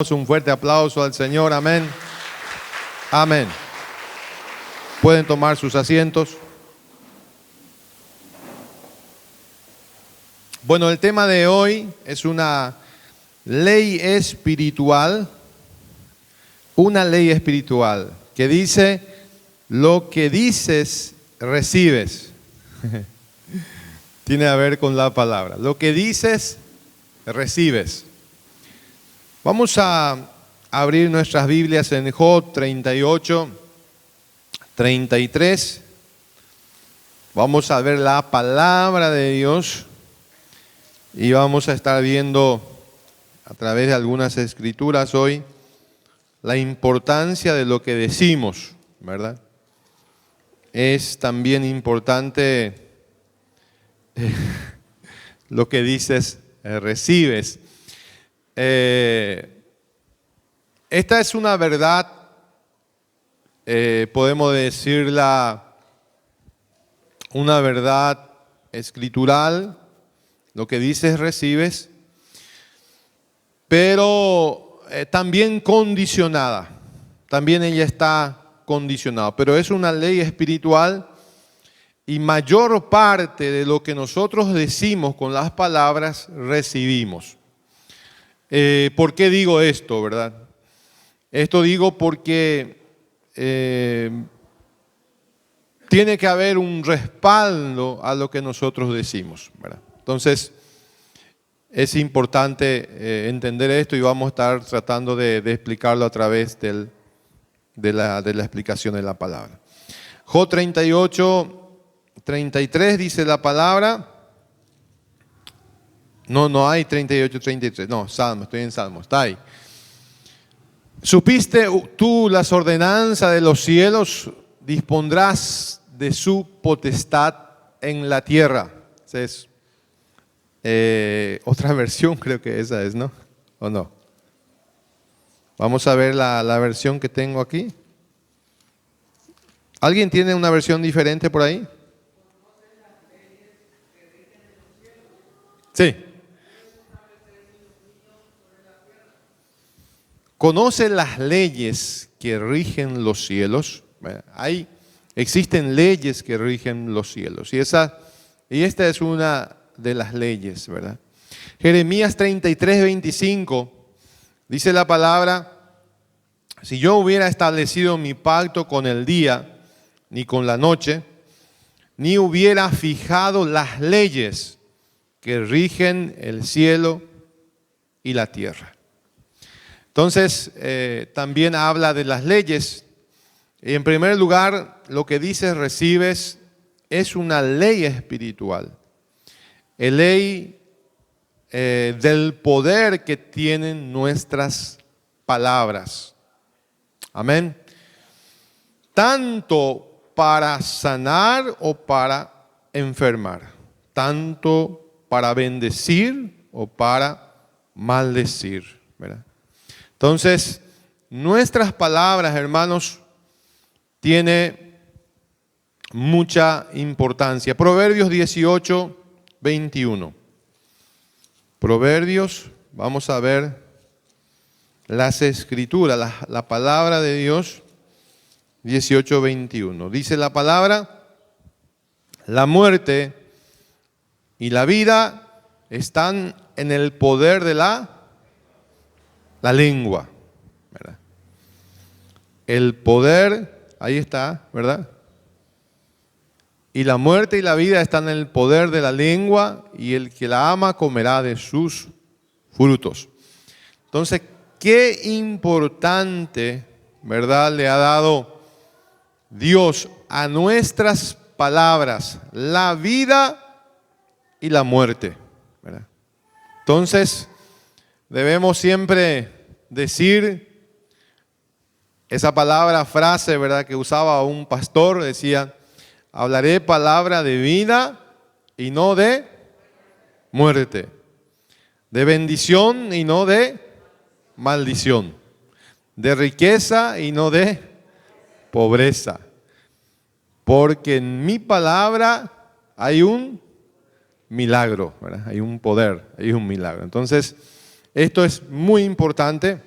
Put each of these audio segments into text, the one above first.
Un fuerte aplauso al Señor, amén. Amén. Pueden tomar sus asientos. Bueno, el tema de hoy es una ley espiritual, que dice, lo que dices, recibes. Tiene a ver con la palabra. Lo que dices, recibes. Vamos a abrir nuestras Biblias en Job 38, 33. Vamos a ver la palabra de Dios y vamos a estar viendo a través de algunas escrituras hoy la importancia de lo que decimos, ¿verdad? Es también importante lo que dices, recibes. Esta es una verdad, podemos decirla, una verdad escritural, lo que dices recibes, pero también condicionada, también ella está condicionada, pero es una ley espiritual y mayor parte de lo que nosotros decimos con las palabras recibimos. ¿Por qué digo esto, verdad? Esto digo porque tiene que haber un respaldo a lo que nosotros decimos, ¿verdad? Entonces, es importante entender esto y vamos a estar tratando de explicarlo a través de la explicación de la palabra. Job 38, 33 dice la palabra. No hay 38, 33. No, Salmo, estoy en Salmo, está ahí. ¿Supiste tú las ordenanzas de los cielos? Dispondrás de su potestad en la tierra. Esa es otra versión, creo que esa es, ¿no? ¿O no? Vamos a ver la versión que tengo aquí. ¿Alguien tiene una versión diferente por ahí? Sí. ¿Conoce las leyes que rigen los cielos? Existen leyes que rigen los cielos. Y esta es una de las leyes, ¿verdad? Jeremías 33, 25, dice la palabra, si yo hubiera establecido mi pacto con el día, ni con la noche, ni hubiera fijado las leyes que rigen el cielo y la tierra. Entonces, también habla de las leyes. En primer lugar, lo que dices, recibes, es una ley espiritual. La ley del poder que tienen nuestras palabras. Amén. Tanto para sanar o para enfermar. Tanto para bendecir o para maldecir, ¿verdad? Entonces, nuestras palabras, hermanos, tiene mucha importancia. Proverbios 18, 21. Proverbios, vamos a ver las escrituras, la palabra de Dios, 18, 21. Dice la palabra, la muerte y la vida están en el poder de la lengua, ¿verdad? El poder, ahí está, ¿verdad? Y la muerte y la vida están en el poder de la lengua, y el que la ama comerá de sus frutos. Entonces, qué importante, ¿verdad?, le ha dado Dios a nuestras palabras, la vida y la muerte, ¿verdad? Entonces, debemos siempre decir esa palabra, frase, ¿verdad?, que usaba un pastor, decía, hablaré palabra de vida y no de muerte, de bendición y no de maldición, de riqueza y no de pobreza, porque en mi palabra hay un milagro, ¿verdad? Hay un poder, hay un milagro. Entonces, esto es muy importante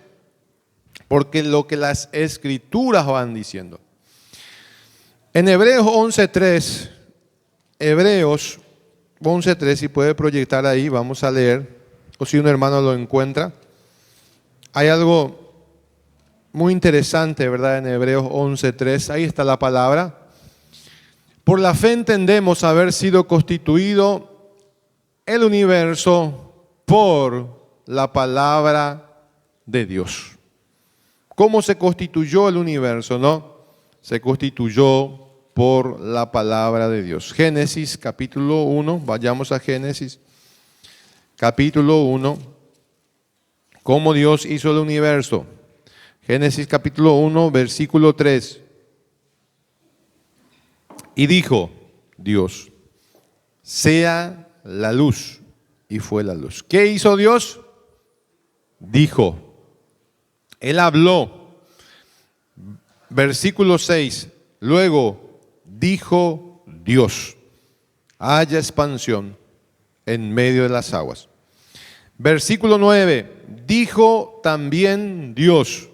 porque lo que las Escrituras van diciendo. En Hebreos 11.3, si puede proyectar ahí, vamos a leer, o si un hermano lo encuentra. Hay algo muy interesante, ¿verdad? En Hebreos 11.3, ahí está la palabra. Por la fe entendemos haber sido constituido el universo por la palabra de Dios. ¿Cómo se constituyó el universo, no? Se constituyó por la palabra de Dios. Génesis capítulo 1, vayamos a Génesis capítulo 1, cómo Dios hizo el universo. Génesis capítulo 1, versículo 3. Y dijo Dios, sea la luz, y fue la luz. ¿Qué hizo Dios? Dijo. Él habló. Versículo 6. Luego dijo Dios, haya expansión en medio de las aguas. Versículo 9. Dijo también Dios,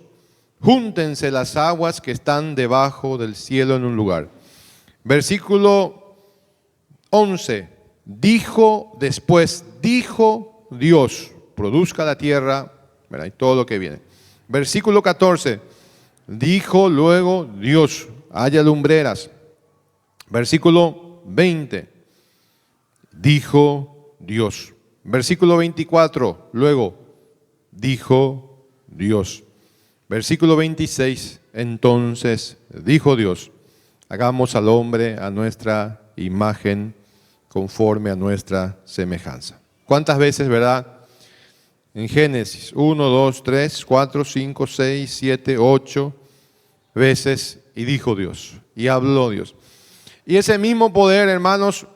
júntense las aguas que están debajo del cielo en un lugar. Versículo 11. Dijo Dios, produzca la tierra, ¿verdad? Y todo lo que viene. Versículo 14. Dijo luego Dios, haya lumbreras. Versículo 20. Dijo Dios. Versículo 24. Luego, dijo Dios. Versículo 26. Entonces dijo Dios, hagamos al hombre a nuestra imagen, conforme a nuestra semejanza. ¿Cuántas veces, verdad? En Génesis, 1, 2, 3, 4, 5, 6, 7, 8 veces, y dijo Dios, y habló Dios. Y ese mismo poder, hermanos,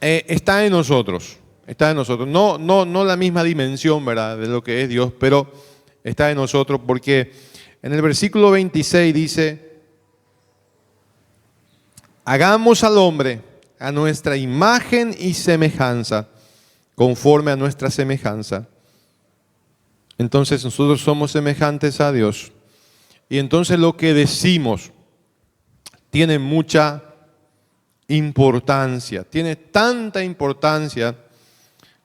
está en nosotros. Está en nosotros. No la misma dimensión, ¿verdad?, de lo que es Dios, pero está en nosotros, porque en el versículo 26 dice, hagamos al hombre a nuestra imagen y semejanza, conforme a nuestra semejanza. Entonces nosotros somos semejantes a Dios. Y entonces lo que decimos tiene mucha importancia. Tiene tanta importancia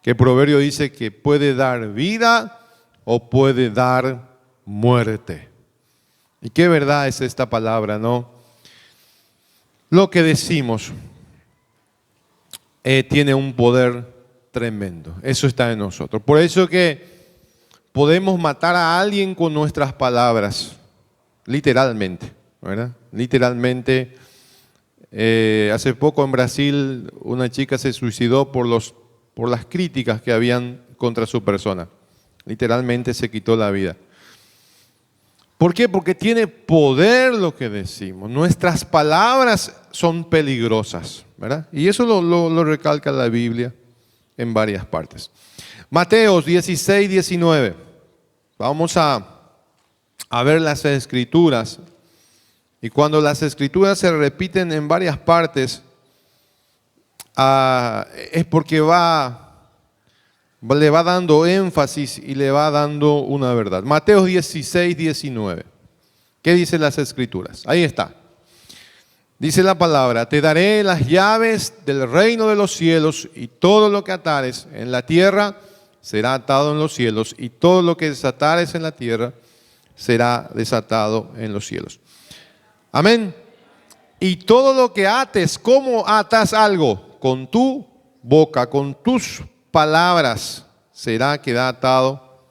que el proverbio dice que puede dar vida o puede dar muerte. Y qué verdad es esta palabra, ¿no? Lo que decimos tiene un poder tremendo. Eso está en nosotros. Por eso que podemos matar a alguien con nuestras palabras, literalmente, ¿verdad? Literalmente. Hace poco en Brasil una chica se suicidó por las críticas que habían contra su persona. Literalmente se quitó la vida. ¿Por qué? Porque tiene poder lo que decimos. Nuestras palabras son peligrosas, ¿verdad? Y eso lo recalca la Biblia en varias partes. Mateos 16, 19. Vamos a ver las Escrituras. Y cuando las Escrituras se repiten en varias partes, es porque le va dando énfasis y le va dando una verdad. Mateo 16, 19. ¿Qué dicen las Escrituras? Ahí está. Dice la palabra, te daré las llaves del reino de los cielos, y todo lo que atares en la tierra será atado en los cielos, y todo lo que desatares en la tierra será desatado en los cielos. Amén. Y todo lo que ates, ¿cómo atas algo? Con tu boca, con tus palabras, será quedado atado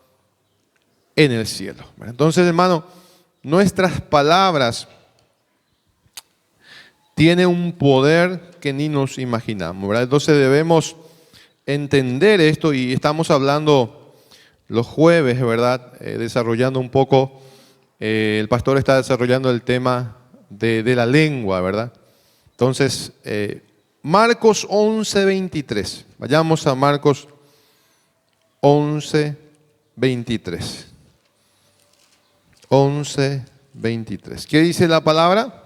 en el cielo. Entonces, hermano, nuestras palabras tienen un poder que ni nos imaginamos, ¿verdad? Entonces debemos entender esto, y estamos hablando los jueves, ¿verdad? Desarrollando un poco, el pastor está desarrollando el tema de la lengua, ¿verdad? Entonces, Marcos 11, 23. Vayamos a Marcos 11, 23. 11, 23. ¿Qué dice la palabra?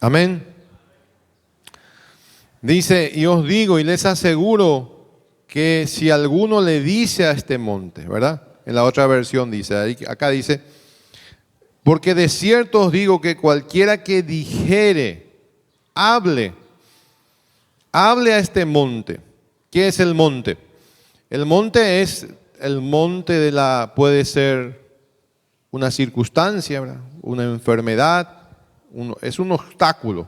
Amén. Dice, y os digo y les aseguro que si alguno le dice a este monte, ¿verdad? En la otra versión dice, acá dice, porque de cierto os digo que cualquiera que dijere, hable a este monte. ¿Qué es el monte? El monte es el monte puede ser una circunstancia, ¿verdad? Una enfermedad, es un obstáculo,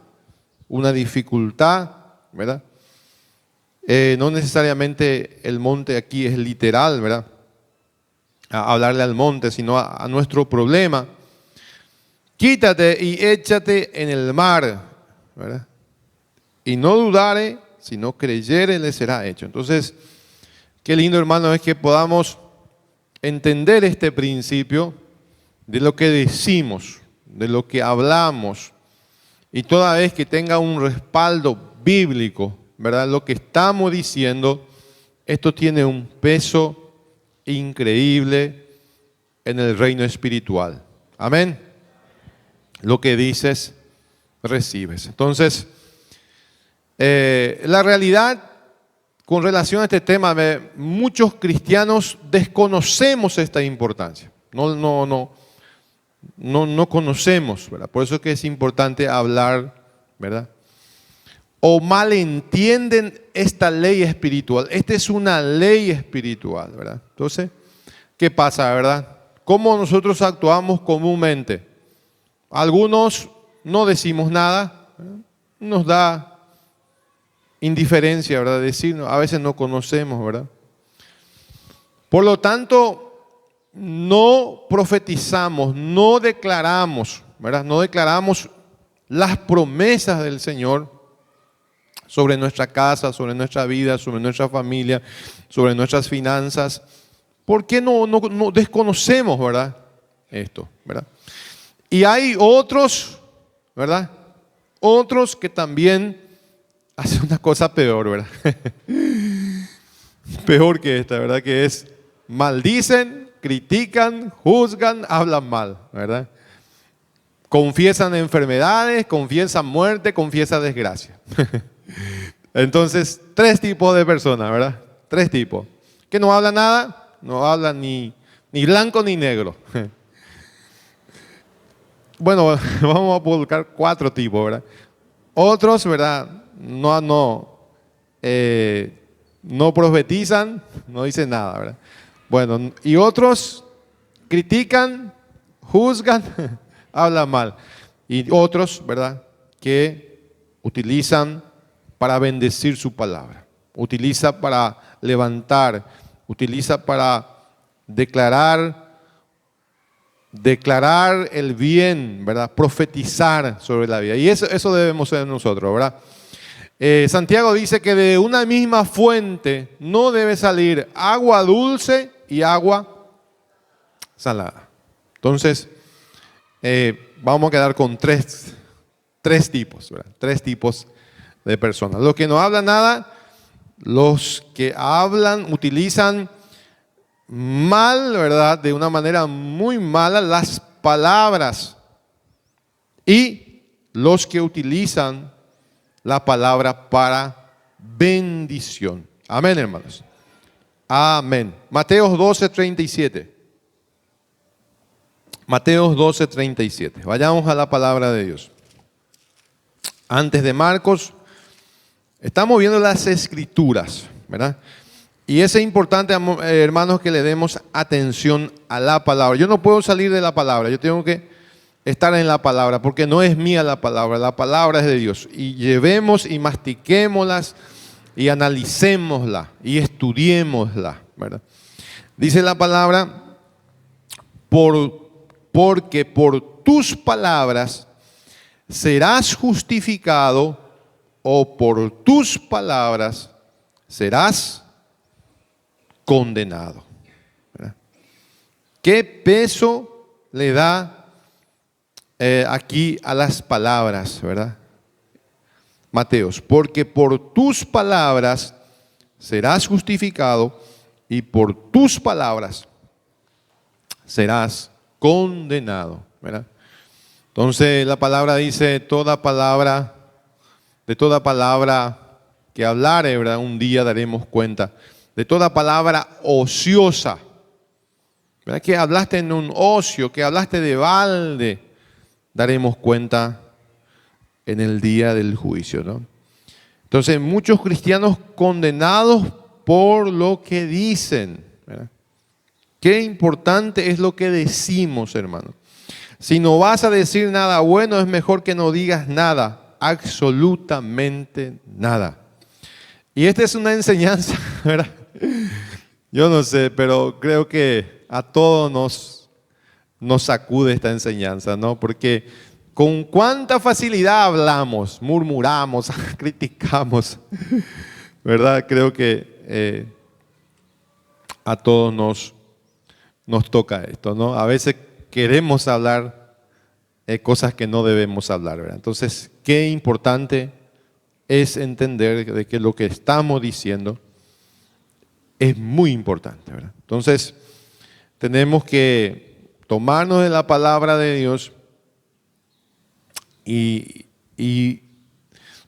una dificultad, ¿verdad? No necesariamente el monte aquí es literal, ¿verdad? A hablarle al monte, sino a nuestro problema. Quítate y échate en el mar, ¿verdad? Y no dudare, sino creyere, le será hecho. Entonces, qué lindo, hermano, es que podamos entender este principio de lo que decimos, de lo que hablamos, y toda vez que tenga un respaldo bíblico, ¿verdad? Lo que estamos diciendo, esto tiene un peso increíble en el reino espiritual. Amén. Lo que dices, recibes. Entonces, la realidad con relación a este tema, muchos cristianos desconocemos esta importancia. No conocemos, ¿verdad? Por eso es que es importante hablar, ¿verdad? O malentienden esta ley espiritual. Esta es una ley espiritual, ¿verdad? Entonces, ¿qué pasa, verdad? ¿Cómo nosotros actuamos comúnmente? Algunos no decimos nada, ¿verdad? Nos da indiferencia, ¿verdad? Decirnos, a veces no conocemos, ¿verdad? Por lo tanto, no profetizamos, no declaramos, ¿verdad? No declaramos las promesas del Señor sobre nuestra casa, sobre nuestra vida, sobre nuestra familia, sobre nuestras finanzas. ¿Por qué no desconocemos, verdad? Esto, ¿verdad? Y hay otros, ¿verdad? Otros que también hacen una cosa peor, ¿verdad? Peor que esta, ¿verdad? Que es maldicen, critican, juzgan, hablan mal, ¿verdad? Confiesan enfermedades, confiesan muerte, confiesan desgracia. Entonces, 3 tipos de personas, ¿verdad? 3 tipos. Que no hablan nada, no hablan ni blanco ni negro. Bueno, vamos a publicar 4 tipos, ¿verdad? Otros, ¿verdad? No profetizan, no dicen nada, ¿verdad? Bueno, y otros critican, juzgan, hablan mal. Y otros, ¿verdad? Que utilizan para bendecir su palabra. Utiliza para levantar, utiliza para declarar el bien, ¿verdad? Profetizar sobre la vida. Y eso debemos ser nosotros, ¿verdad? Santiago dice que de una misma fuente no debe salir agua dulce y agua salada. Entonces, vamos a quedar con tres tipos, ¿verdad? 3 tipos de personas. Los que no hablan nada, los que hablan, utilizan mal, ¿verdad? De una manera muy mala las palabras. Y los que utilizan la palabra para bendición. Amén, hermanos. Amén. Mateos 12:37. Mateos 12:37. Vayamos a la palabra de Dios. Antes de Marcos, estamos viendo las escrituras, ¿verdad? Y es importante, hermanos, que le demos atención a la palabra. Yo no puedo salir de la palabra, yo tengo que estar en la palabra, porque no es mía la palabra es de Dios. Y llevemos y mastiquémoslas y analicémosla y estudiémosla, ¿verdad? Dice la palabra, porque por tus palabras serás justificado, o por tus palabras serás condenado. ¿Verdad? ¿Qué peso le da aquí a las palabras, verdad? Mateos, porque por tus palabras serás justificado y por tus palabras serás condenado, ¿verdad? Entonces la palabra dice, de toda palabra que hablare, ¿verdad? Un día daremos cuenta. De toda palabra ociosa, ¿verdad? Que hablaste en un ocio, que hablaste de balde, daremos cuenta en el día del juicio, ¿no? Entonces, muchos cristianos condenados por lo que dicen, ¿verdad? Qué importante es lo que decimos, hermano. Si no vas a decir nada bueno, es mejor que no digas nada, absolutamente nada. Y esta es una enseñanza, ¿verdad? Yo no sé, pero creo que a todos nos sacude esta enseñanza, ¿no? Porque con cuánta facilidad hablamos, murmuramos, criticamos, ¿verdad? Creo que a todos nos toca esto, ¿no? A veces queremos hablar cosas que no debemos hablar, ¿verdad? Entonces, qué importante es entender de que lo que estamos diciendo es muy importante, ¿verdad? Entonces, tenemos que tomarnos de la palabra de Dios y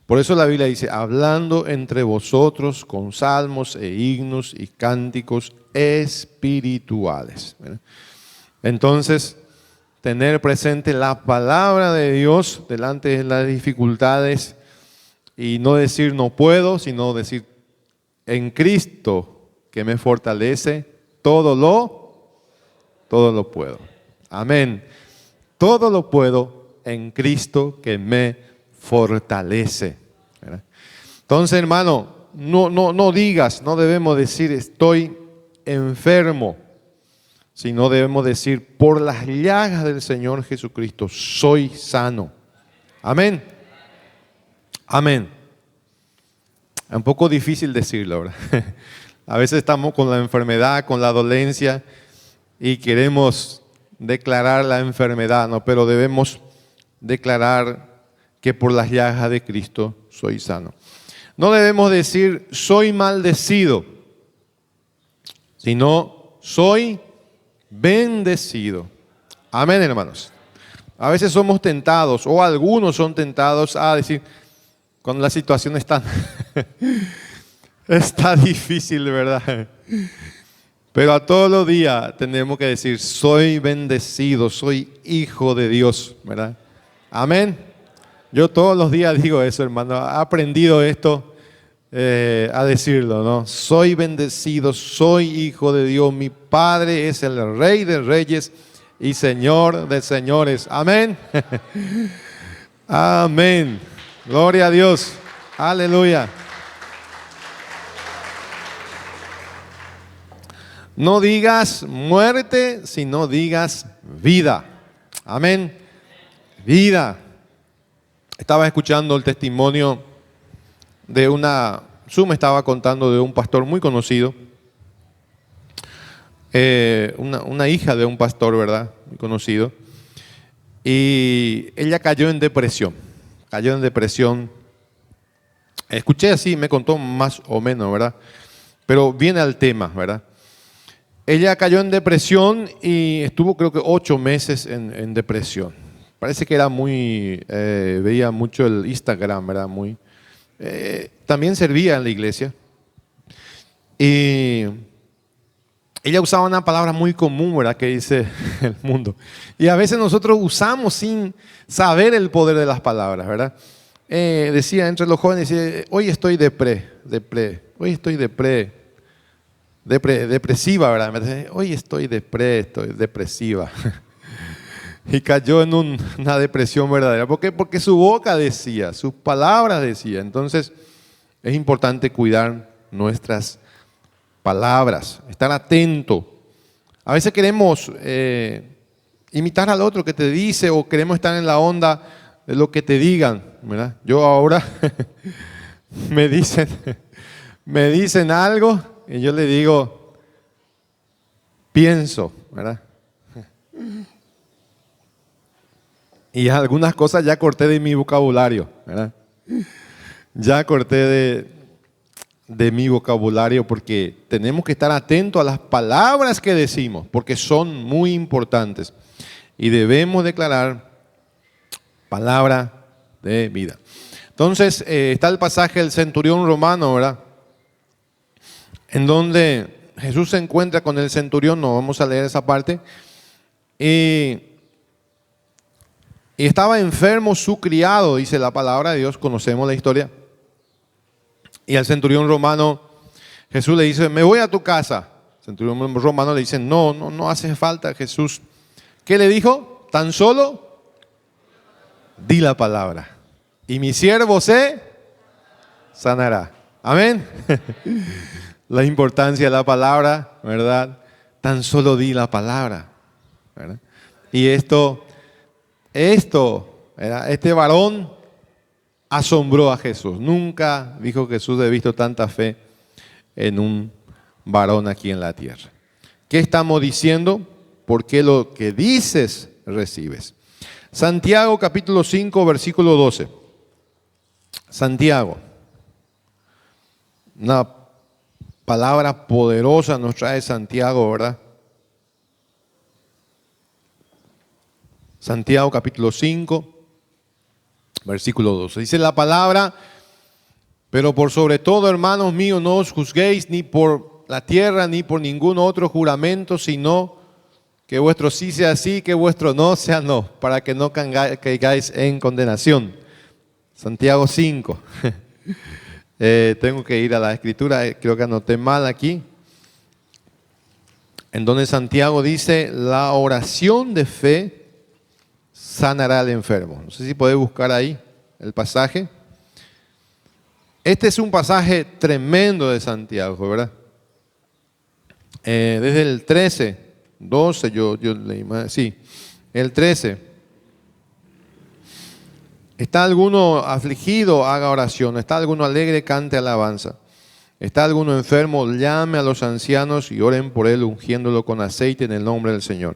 por eso la Biblia dice, hablando entre vosotros con salmos e himnos y cánticos espirituales, ¿verdad? Entonces, tener presente la palabra de Dios delante de las dificultades y no decir no puedo, sino decir en Cristo que me fortalece, todo lo puedo. Amén. Todo lo puedo en Cristo que me fortalece, ¿verdad? Entonces, hermano, no digas, no debemos decir estoy enfermo, sino debemos decir por las llagas del Señor Jesucristo soy sano. Amén. Amén. Es un poco difícil decirlo, ¿verdad? A veces estamos con la enfermedad, con la dolencia y queremos declarar la enfermedad, ¿no? Pero debemos declarar que por las llagas de Cristo soy sano. No debemos decir soy maldecido, sino soy bendecido. Amén, hermanos. A veces somos tentados, o algunos son tentados a decir, cuando la situación está difícil, ¿verdad? Pero a todos los días tenemos que decir, soy bendecido, soy hijo de Dios, ¿verdad? Amén. Yo todos los días digo eso, hermano. He aprendido esto a decirlo, ¿no? Soy bendecido, soy hijo de Dios. Mi Padre es el Rey de Reyes y Señor de Señores. Amén. Amén. Gloria a Dios. Aleluya. No digas muerte, sino digas vida. Amén. Vida. Estaba escuchando el testimonio de me estaba contando de un pastor muy conocido, una hija de un pastor, ¿verdad? Muy conocido. Y ella cayó en depresión. Escuché así, me contó más o menos, ¿verdad? Pero viene al tema, ¿verdad? Ella cayó en depresión y estuvo creo que 8 meses en depresión. Parece que era veía mucho el Instagram, ¿verdad? También servía en la iglesia. Y ella usaba una palabra muy común, ¿verdad? Que dice el mundo. Y a veces nosotros usamos sin saber el poder de las palabras, ¿verdad? Decía entre los jóvenes, decía, hoy estoy hoy estoy depresiva, ¿verdad? Hoy estoy depresiva. Y cayó en una depresión verdadera. ¿Por qué? Porque su boca decía, sus palabras decían. Entonces, es importante cuidar nuestras palabras, estar atento. A veces queremos imitar al otro que te dice o queremos estar en la onda de lo que te digan, ¿verdad? Yo ahora me dicen algo y yo le digo, pienso, ¿verdad? Y algunas cosas ya corté de mi vocabulario, ¿verdad? Ya corté de mi vocabulario porque tenemos que estar atentos a las palabras que decimos, porque son muy importantes. Y debemos declarar Palabra de vida. Entonces, está el pasaje del centurión romano, ¿verdad? En donde Jesús se encuentra con el centurión, no vamos a leer esa parte. Y estaba enfermo su criado, dice la palabra de Dios, conocemos la historia. Y al centurión romano, Jesús le dice, me voy a tu casa. El centurión romano le dice, no hace falta, Jesús. ¿Qué le dijo? Tan solo di la palabra y mi siervo se sanará. Amén. La importancia de la palabra, ¿verdad? Tan solo di la palabra, ¿verdad? Y este varón asombró a Jesús. Nunca, dijo Jesús, he visto tanta fe en un varón aquí en la tierra. ¿Qué estamos diciendo? Porque lo que dices, recibes. Santiago capítulo 5, versículo 12. Santiago. Una palabra poderosa nos trae Santiago, ¿verdad? Santiago capítulo 5, versículo 12. Dice la palabra, pero por sobre todo, hermanos míos, no os juzguéis ni por la tierra ni por ningún otro juramento, sino que vuestro sí sea sí, que vuestro no sea no, para que no caigáis en condenación. Santiago 5. Tengo que ir a la escritura, creo que anoté mal aquí. En donde Santiago dice, la oración de fe sanará al enfermo. No sé si podés buscar ahí el pasaje. Este es un pasaje tremendo de Santiago, ¿verdad? Desde el 13, 12, yo leí más, sí, el 13. ¿Está alguno afligido? Haga oración. ¿Está alguno alegre? Cante alabanza. ¿Está alguno enfermo? Llame a los ancianos y oren por él, ungiéndolo con aceite en el nombre del Señor.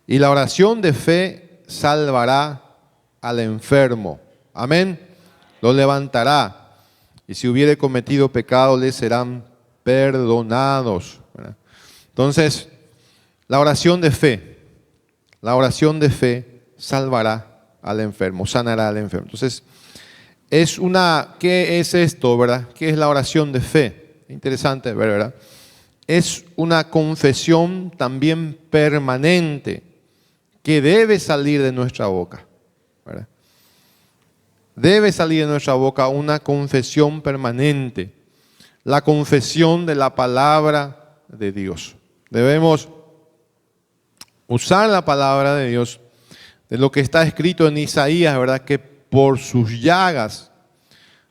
Y la oración de fe salvará al enfermo. Amén. Lo levantará. Y si hubiere cometido pecado, le serán perdonados. Entonces, la oración de fe salvará al enfermo, sanará al enfermo. Entonces, ¿qué es esto, verdad? ¿Qué es la oración de fe? Interesante ver, ¿verdad? Es una confesión también permanente que debe salir de nuestra boca, ¿verdad? Debe salir de nuestra boca una confesión permanente, la confesión de la palabra de Dios. Debemos usar la palabra de Dios, de lo que está escrito en Isaías, ¿verdad? Que por sus llagas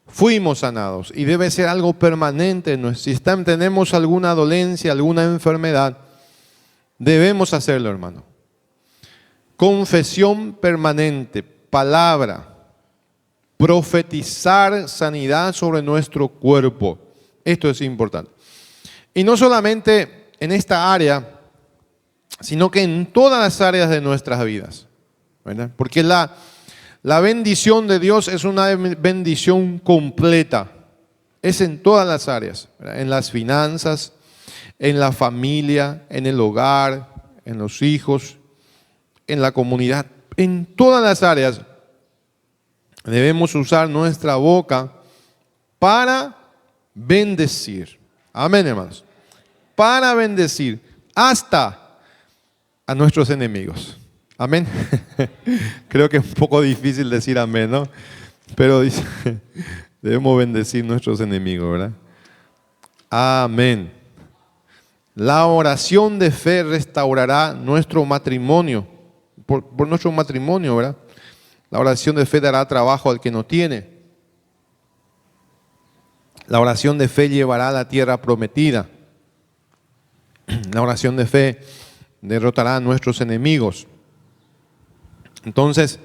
fuimos sanados. Y debe ser algo permanente. Si tenemos alguna dolencia, alguna enfermedad, debemos hacerlo, hermano. Confesión permanente, palabra, profetizar sanidad sobre nuestro cuerpo. Esto es importante. Y no solamente en esta área, sino que en todas las áreas de nuestras vidas, ¿verdad? Porque la bendición de Dios es una bendición completa. Es en todas las áreas, ¿verdad? En las finanzas, en la familia, en el hogar, en los hijos, en la comunidad. En todas las áreas debemos usar nuestra boca para bendecir. Amén, hermanos. Para bendecir hasta a nuestros enemigos. Amén. Creo que es un poco difícil decir amén, ¿no? Pero dice, debemos bendecir a nuestros enemigos, ¿verdad? Amén. La oración de fe restaurará nuestro matrimonio. Por nuestro matrimonio, ¿verdad? La oración de fe dará trabajo al que no tiene. La oración de fe llevará a la tierra prometida. La oración de fe derrotará a nuestros enemigos. Entonces,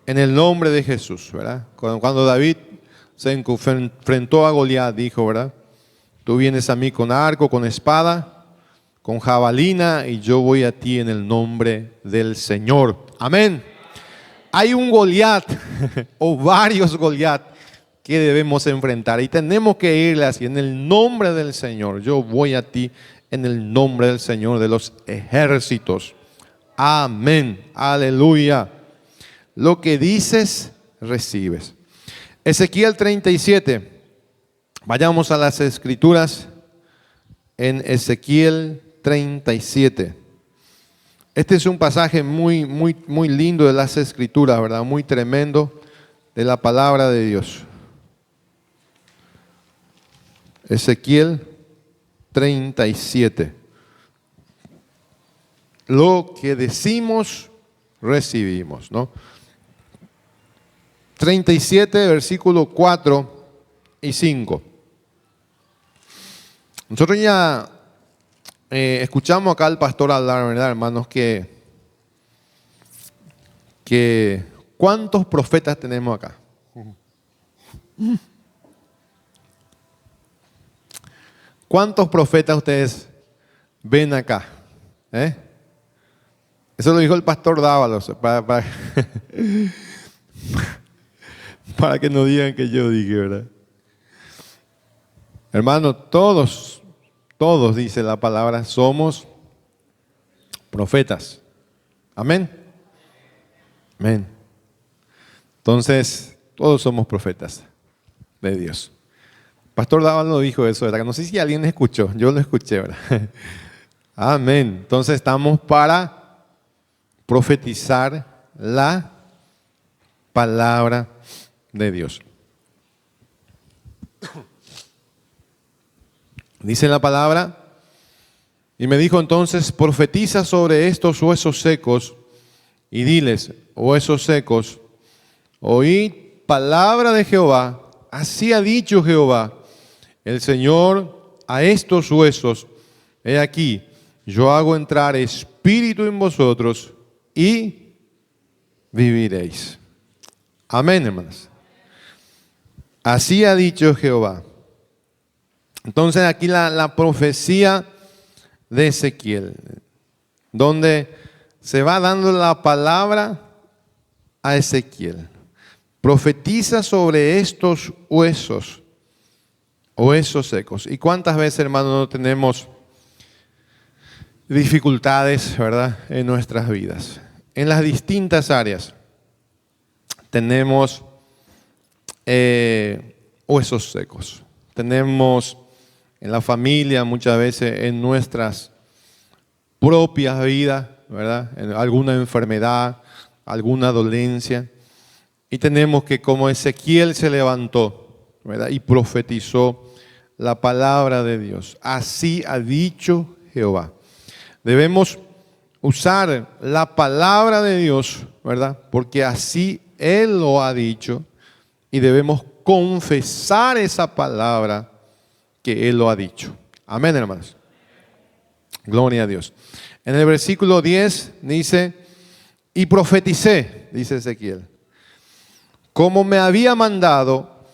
en el nombre de Jesús, ¿verdad? Cuando David se enfrentó a Goliat, dijo, ¿verdad? Tú vienes a mí con arco, con espada, con jabalina, y yo voy a ti en el nombre del Señor. Amén. Hay un Goliat, o varios Goliat, que debemos enfrentar. Y tenemos que irle así, en el nombre del Señor. Yo voy a ti en el nombre del Señor de los ejércitos. Amén. Aleluya. lo que dices, recibes. Ezequiel 37. Vayamos a las Escrituras en Ezequiel 37. Este es un pasaje muy lindo de las Escrituras, ¿verdad? Muy tremendo de la palabra de Dios. Ezequiel 37. Lo que decimos, recibimos, ¿no? 37, versículo 4 y 5. Nosotros ya escuchamos acá al pastor hablar, ¿verdad, hermanos? Que ¿cuántos profetas tenemos acá? ¿Cuántos profetas ustedes ven acá? Eso lo dijo el pastor Dávalos, para que no digan que yo dije, ¿verdad? Hermano, todos, dice la palabra, somos profetas. Amén. Amén. Entonces, todos somos profetas de Dios. Pastor Dávalos dijo eso, ¿verdad? No sé si alguien escuchó, yo lo escuché, ¿verdad? Amén. Entonces estamos para profetizar la palabra de Dios. Dice la palabra, y me dijo entonces, profetiza sobre estos huesos secos y diles, huesos secos, oíd palabra de Jehová, así ha dicho Jehová, el Señor a estos huesos, he aquí, yo hago entrar espíritu en vosotros y viviréis. Amén, hermanos. Así ha dicho Jehová. Entonces aquí la profecía de Ezequiel, donde se va dando la palabra a Ezequiel. Profetiza sobre estos huesos secos. ¿Y cuántas veces, hermanos, no tenemos dificultades, verdad, en nuestras vidas? En las distintas áreas tenemos huesos secos. Tenemos en la familia, muchas veces en nuestras propias vidas, ¿verdad? En alguna enfermedad, alguna dolencia. Y tenemos que, como Ezequiel se levantó, ¿verdad? Y profetizó la palabra de Dios. Así ha dicho Jehová. Debemos usar la palabra de Dios, ¿verdad? Porque así Él lo ha dicho. Y debemos confesar esa palabra que Él lo ha dicho. Amén, hermanos. Gloria a Dios. En el versículo 10 dice, y profeticé, dice Ezequiel, como me había mandado,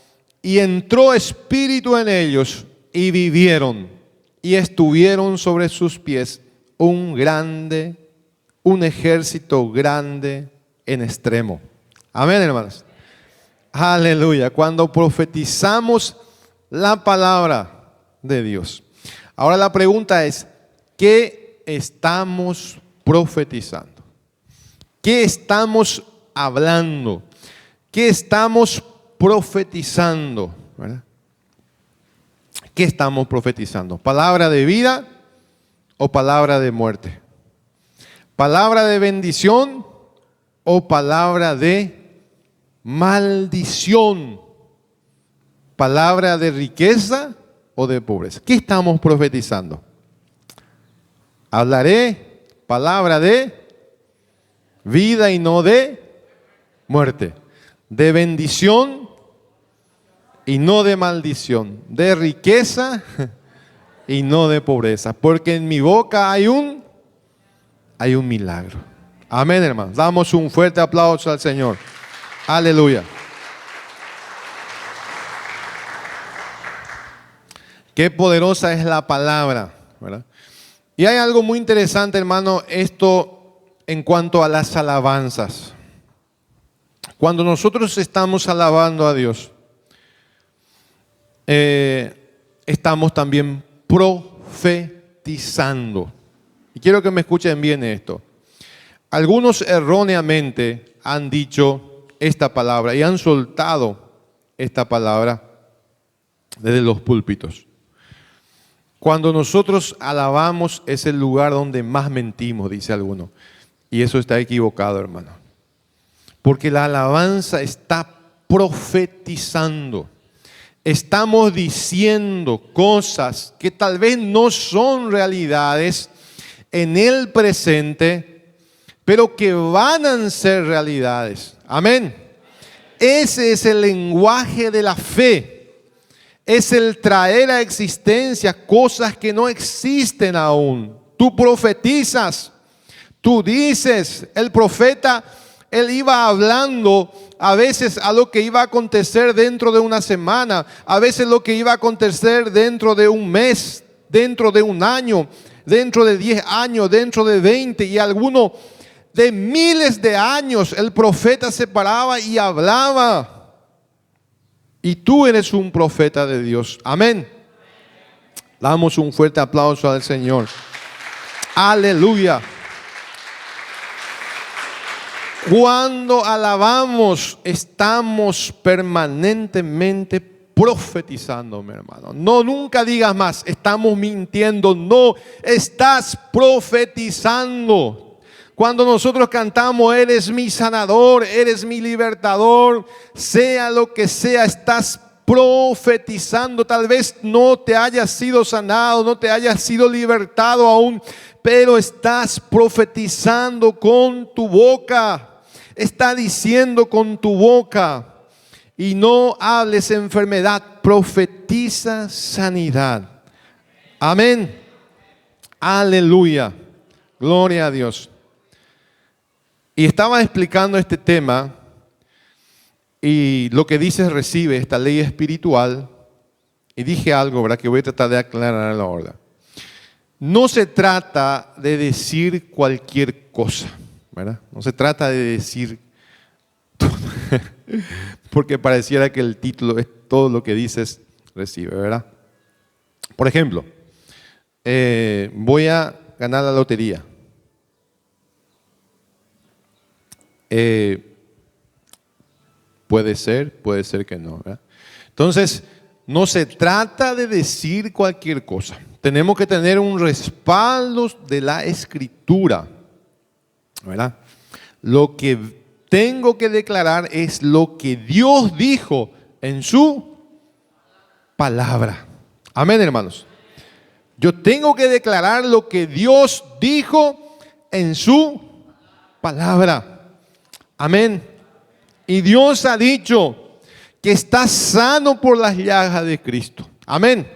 y entró espíritu en ellos, y vivieron, y estuvieron sobre sus pies un ejército grande en extremo. Amén, hermanos. Aleluya. Cuando profetizamos la palabra de Dios. Ahora la pregunta es, ¿qué estamos profetizando? ¿Qué estamos hablando? ¿Qué estamos profetizando? ¿Verdad? ¿Qué estamos profetizando? ¿Palabra de vida o palabra de muerte? ¿Palabra de bendición o palabra de maldición? ¿Palabra de riqueza o de pobreza? ¿Qué estamos profetizando? Hablaré palabra de vida y no de muerte, de bendición y no de maldición, de riqueza y no de pobreza, porque en mi boca hay un milagro. Amén, hermanos. Damos un fuerte aplauso al Señor. Aleluya. Qué poderosa es la palabra, ¿verdad? Y hay algo muy interesante, hermano, esto en cuanto a las alabanzas. Cuando nosotros estamos alabando a Dios, estamos también profetizando. Y quiero que me escuchen bien esto. algunos erróneamente han dicho esta palabra y han soltado esta palabra desde los púlpitos. Cuando nosotros alabamos es el lugar donde más mentimos, dice alguno. Y eso está equivocado, hermano. Porque la alabanza está profetizando. Estamos diciendo cosas que tal vez no son realidades en el presente, pero que van a ser realidades. Amén. Ese es el lenguaje de la fe. Es el traer a existencia cosas que no existen aún. Tú profetizas, tú dices, el profeta, él iba hablando a veces a lo que iba a acontecer dentro de una semana, a veces lo que iba a acontecer dentro de un mes, dentro de un año, dentro de 10 años, dentro de 20 y alguno de miles de años. El profeta se paraba y hablaba. Y tú eres un profeta de Dios. Amén. Damos un fuerte aplauso al Señor. Aleluya. Cuando alabamos, estamos permanentemente profetizando, mi hermano. No, nunca digas más, estamos mintiendo. No, estás profetizando. Cuando nosotros cantamos, eres mi sanador, eres mi libertador, sea lo que sea, estás profetizando. Tal vez no te hayas sido sanado, no te hayas sido libertado aún, pero estás profetizando con tu boca. Está diciendo con tu boca. Y no hables enfermedad, profetiza sanidad. Amén. Aleluya. Gloria a Dios. Y estaba explicando este tema y lo que dice recibe esta ley espiritual. Y dije algo, ¿verdad? Que voy a tratar de aclarar ahora. No se trata de decir cualquier cosa, ¿verdad? No se trata de decir todo, porque pareciera que el título es todo lo que dices recibe, ¿verdad? Por ejemplo, voy a ganar la lotería. Puede ser que no, ¿verdad? Entonces, no se trata de decir cualquier cosa. Tenemos que tener un respaldo de la Escritura, ¿verdad? Lo que tengo que declarar es lo que Dios dijo en su palabra. Amén, hermanos. Yo tengo que declarar lo que Dios dijo en su palabra. Amén. Y Dios ha dicho que estás sano por las llagas de Cristo. Amén.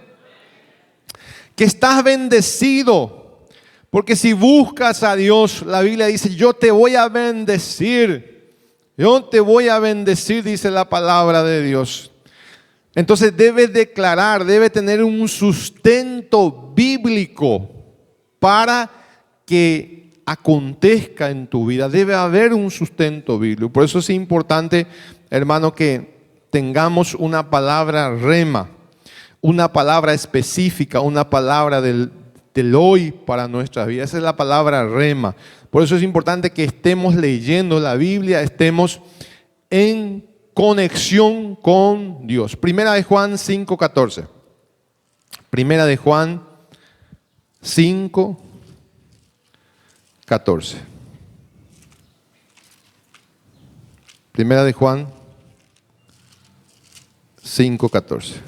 Que estás bendecido. Porque si buscas a Dios, la Biblia dice, yo te voy a bendecir. Yo te voy a bendecir, dice la palabra de Dios. Entonces debes declarar, debes tener un sustento bíblico para que acontezca en tu vida. Debe haber un sustento bíblico. Por eso es importante, hermano, que tengamos una palabra rema, una palabra específica, una palabra del hoy para nuestra vida. Esa es la palabra rema. Por eso es importante que estemos leyendo la Biblia, estemos en conexión con Dios. Primera de Juan 5:14. Primera de Juan 5:14. Primera de Juan 5:14.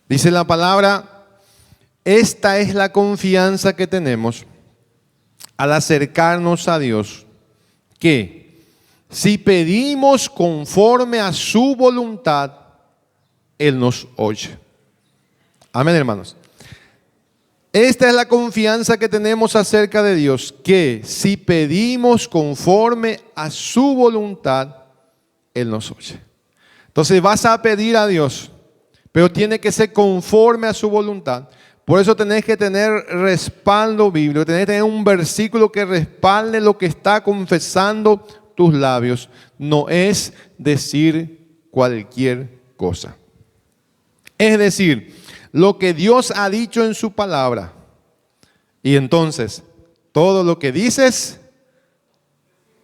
Dice la palabra, esta es la confianza que tenemos al acercarnos a Dios, que si pedimos conforme a su voluntad, Él nos oye. Amén, hermanos. Esta es la confianza que tenemos acerca de Dios, que si pedimos conforme a su voluntad, Él nos oye. Entonces vas a pedir a Dios, pero tiene que ser conforme a su voluntad. Por eso tenés que tener respaldo bíblico, tenés que tener un versículo que respalde lo que está confesando tus labios. No es decir cualquier cosa. Es decir, lo que Dios ha dicho en su palabra Y entonces, todo lo que dices,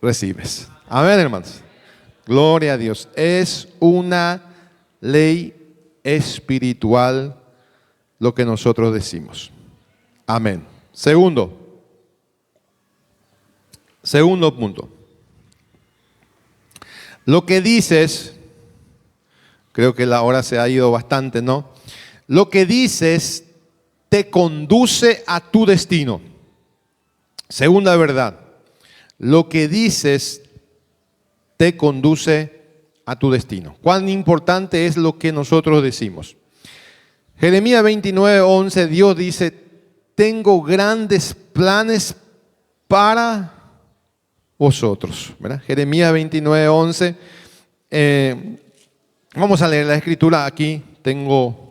recibes. Amén, hermanos. Gloria a Dios. Es una ley espiritual lo que nosotros decimos. Amén. Segundo punto. Lo que dices, creo que la hora se ha ido bastante, ¿no? Lo que dices te conduce a tu destino. Segunda verdad. Lo que dices te conduce a tu destino. ¿Cuán importante es lo que nosotros decimos? Jeremías 29:11, Dios dice, tengo grandes planes para vosotros, ¿verdad? Jeremías 29:11. Vamos a leer la escritura aquí. Tengo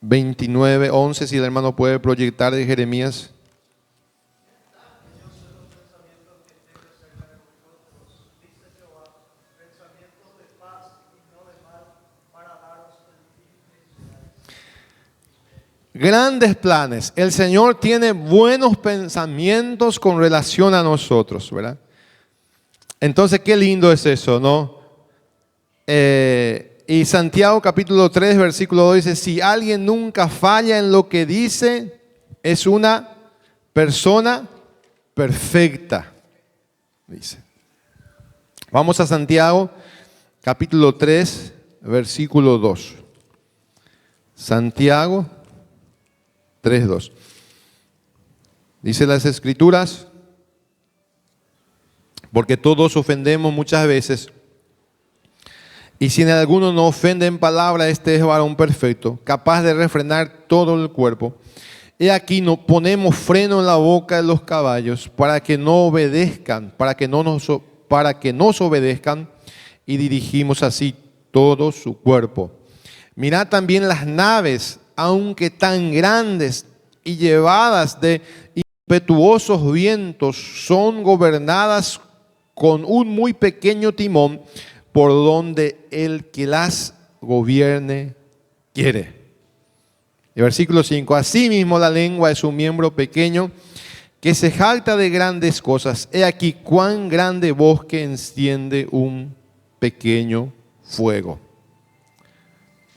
29:11, si el hermano puede proyectar de Jeremías. Grandes planes. El Señor tiene buenos pensamientos con relación a nosotros, ¿verdad? Entonces, qué lindo es eso, ¿no? Y Santiago capítulo 3, versículo 2 dice, si alguien nunca falla en lo que dice, es una persona perfecta, dice. Vamos a Santiago capítulo 3, versículo 2. Santiago 3:2. Dice las Escrituras, porque todos ofendemos muchas veces, y si en alguno no ofende en palabra, este es varón perfecto, capaz de refrenar todo el cuerpo. He aquí no ponemos freno en la boca de los caballos para que no obedezcan, para que nos obedezcan, y dirigimos así todo su cuerpo. Mirad también las naves, aunque tan grandes y llevadas de impetuosos vientos, son gobernadas con un muy pequeño timón, por donde el que las gobierne quiere. El versículo 5, asimismo la lengua es un miembro pequeño que se jacta de grandes cosas. He aquí cuán grande bosque enciende un pequeño fuego.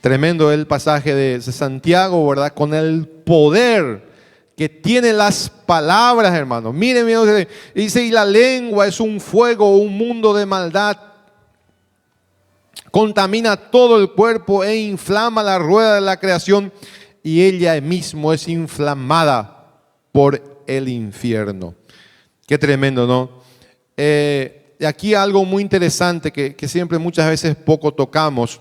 Tremendo el pasaje de Santiago, ¿verdad? Con el poder que tienen las palabras, hermanos. Miren, dice, y la lengua es un fuego, un mundo de maldad. Contamina todo el cuerpo e inflama la rueda de la creación, y ella mismo es inflamada por el infierno. Qué tremendo, ¿no? Aquí algo muy interesante que siempre muchas veces poco tocamos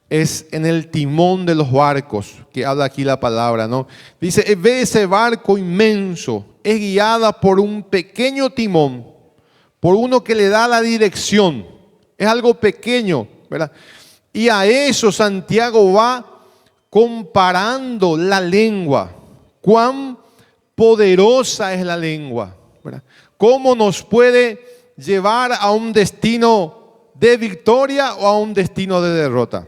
es en el timón de los barcos, que habla aquí la palabra, ¿no? Dice, ve ese barco inmenso, es guiada por un pequeño timón, por uno que le da la dirección. Es algo pequeño, ¿verdad? Y a eso Santiago va comparando la lengua. Cuán poderosa es la lengua, ¿verdad? Cómo nos puede llevar a un destino de victoria o a un destino de derrota.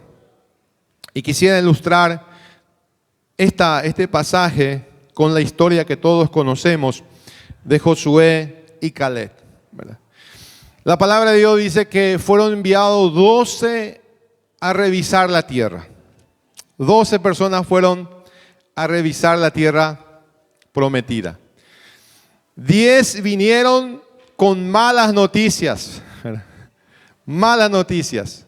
Y quisiera ilustrar este pasaje con la historia que todos conocemos de Josué y Caleb, ¿verdad? La palabra de Dios dice que fueron enviados 12 a revisar la tierra. 12 personas fueron a revisar la tierra prometida. 10 vinieron con malas noticias. Malas noticias.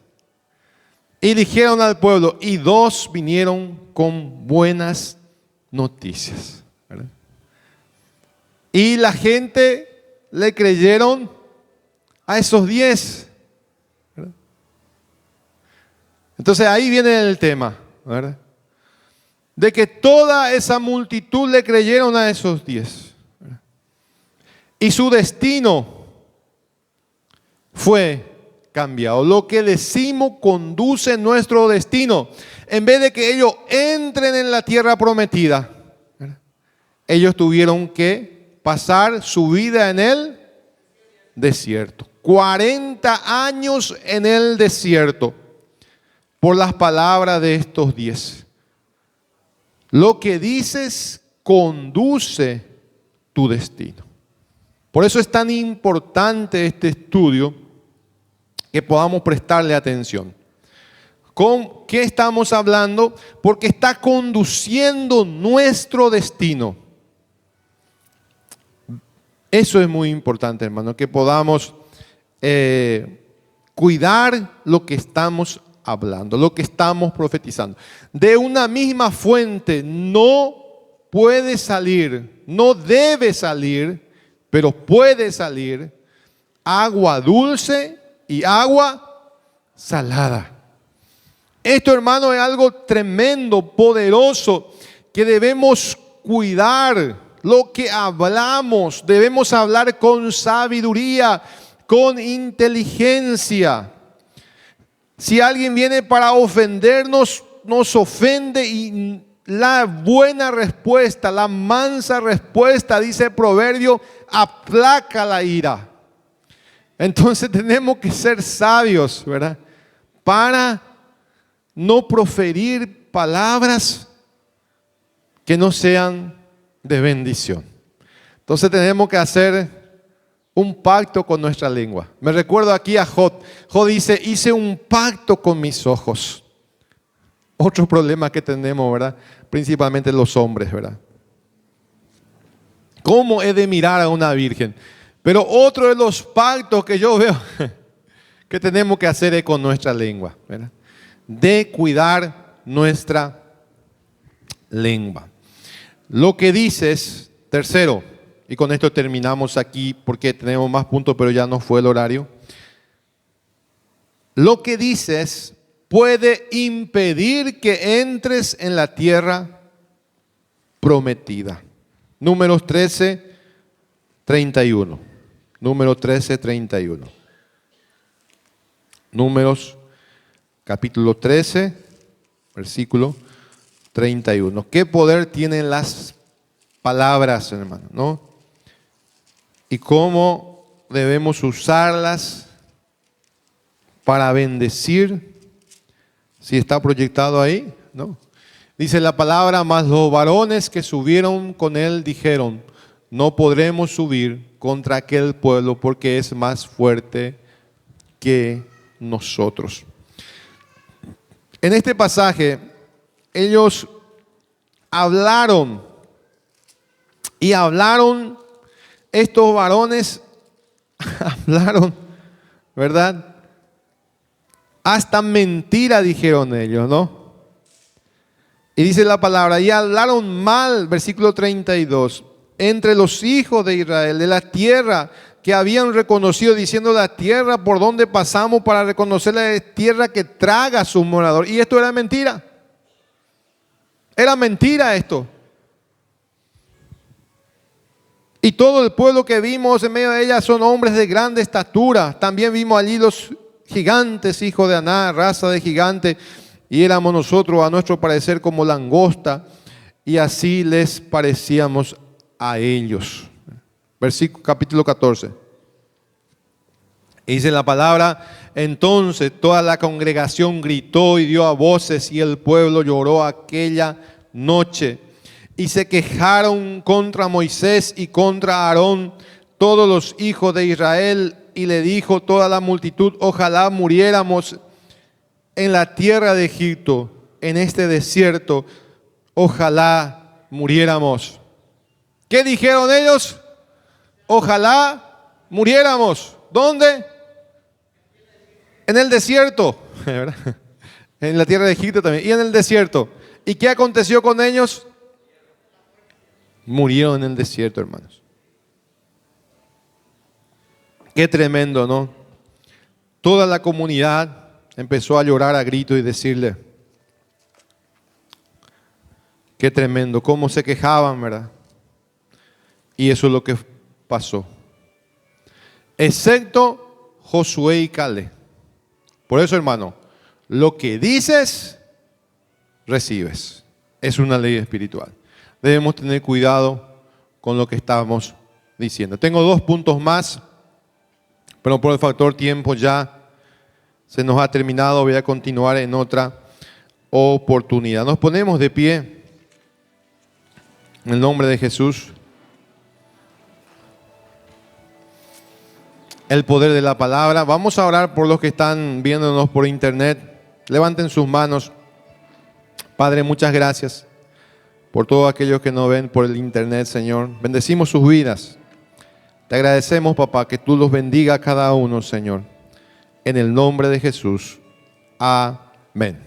Y dijeron al pueblo, y 2 vinieron con buenas noticias, ¿verdad? Y la gente le creyeron a esos 10, ¿verdad? Entonces ahí viene el tema, ¿verdad? De que toda esa multitud le creyeron a esos 10, ¿verdad? Y su destino fue cambiado. Lo que decimos conduce nuestro destino. En vez de que ellos entren en la tierra prometida, ¿verdad? Ellos tuvieron que pasar su vida en el desierto. 40 años en el desierto por las palabras de estos 10. Lo que dices conduce tu destino. Por eso es tan importante este estudio que podamos prestarle atención. ¿Con qué estamos hablando? Porque está conduciendo nuestro destino. Eso es muy importante, hermano, que podamos cuidar lo que estamos hablando, lo que estamos profetizando. De una misma fuente no puede salir, no debe salir, pero puede salir agua dulce y agua salada. Esto, hermano, es algo tremendo, poderoso, que debemos cuidar. Lo que hablamos, debemos hablar con sabiduría, con inteligencia. Si alguien viene para ofendernos, nos ofende, y la buena respuesta, la mansa respuesta, dice el proverbio, aplaca la ira. Entonces tenemos que ser sabios, ¿verdad? Para no proferir palabras que no sean de bendición. Entonces tenemos que hacer un pacto con nuestra lengua. Me recuerdo aquí a Job. Job dice, hice un pacto con mis ojos. Otro problema que tenemos, ¿verdad? Principalmente los hombres, ¿verdad? ¿Cómo he de mirar a una virgen? Pero otro de los pactos que yo veo que tenemos que hacer es con nuestra lengua, ¿verdad? De cuidar nuestra lengua. Lo que dices, tercero, y con esto terminamos aquí porque tenemos más puntos, pero ya no fue el horario. Lo que dices puede impedir que entres en la tierra prometida. Números 13, 31. Número 13, 31. Números capítulo 13, versículo 31. ¿Qué poder tienen las palabras, hermano? ¿No? Y cómo debemos usarlas para bendecir. Si está proyectado ahí, ¿no? Dice la palabra, mas los varones que subieron con él dijeron, no podremos subir contra aquel pueblo porque es más fuerte que nosotros. En este pasaje, ellos hablaron y hablaron, estos varones hablaron, ¿verdad? Hasta mentira dijeron ellos, ¿no? Y dice la palabra, y hablaron mal, versículo 32, entre los hijos de Israel, de la tierra que habían reconocido, diciendo, la tierra por donde pasamos para reconocer la tierra que traga a sus moradores. Y esto era mentira. Era mentira esto. Y todo el pueblo que vimos en medio de ella son hombres de grande estatura. También vimos allí los gigantes, hijos de Aná, raza de gigante. Y éramos nosotros, a nuestro parecer, como langosta. Y así les parecíamos a ellos. Versículo, capítulo 14. Y dice la palabra, entonces toda la congregación gritó y dio a voces y el pueblo lloró aquella noche. Y se quejaron contra Moisés y contra Aarón todos los hijos de Israel. Y le dijo toda la multitud, ojalá muriéramos en la tierra de Egipto, en este desierto, ojalá muriéramos. ¿Qué dijeron ellos? Ojalá muriéramos. ¿Dónde? En el desierto, ¿verdad? En la tierra de Egipto también, y en el desierto. ¿Y qué aconteció con ellos? Murieron en el desierto, hermanos. Qué tremendo, ¿no? Toda la comunidad empezó a llorar a grito y decirle, qué tremendo, cómo se quejaban, ¿verdad? Y eso es lo que pasó. Excepto Josué y Caleb. Por eso, hermano, lo que dices, recibes. Es una ley espiritual. Debemos tener cuidado con lo que estamos diciendo. Tengo 2 puntos más, pero por el factor tiempo ya se nos ha terminado. Voy a continuar en otra oportunidad. Nos ponemos de pie. En el nombre de Jesús. El poder de la palabra. Vamos a orar por los que están viéndonos por internet. Levanten sus manos. Padre, muchas gracias por todos aquellos que nos ven por el internet, Señor. Bendecimos sus vidas. Te agradecemos, papá, que tú los bendiga a cada uno, Señor. En el nombre de Jesús. Amén.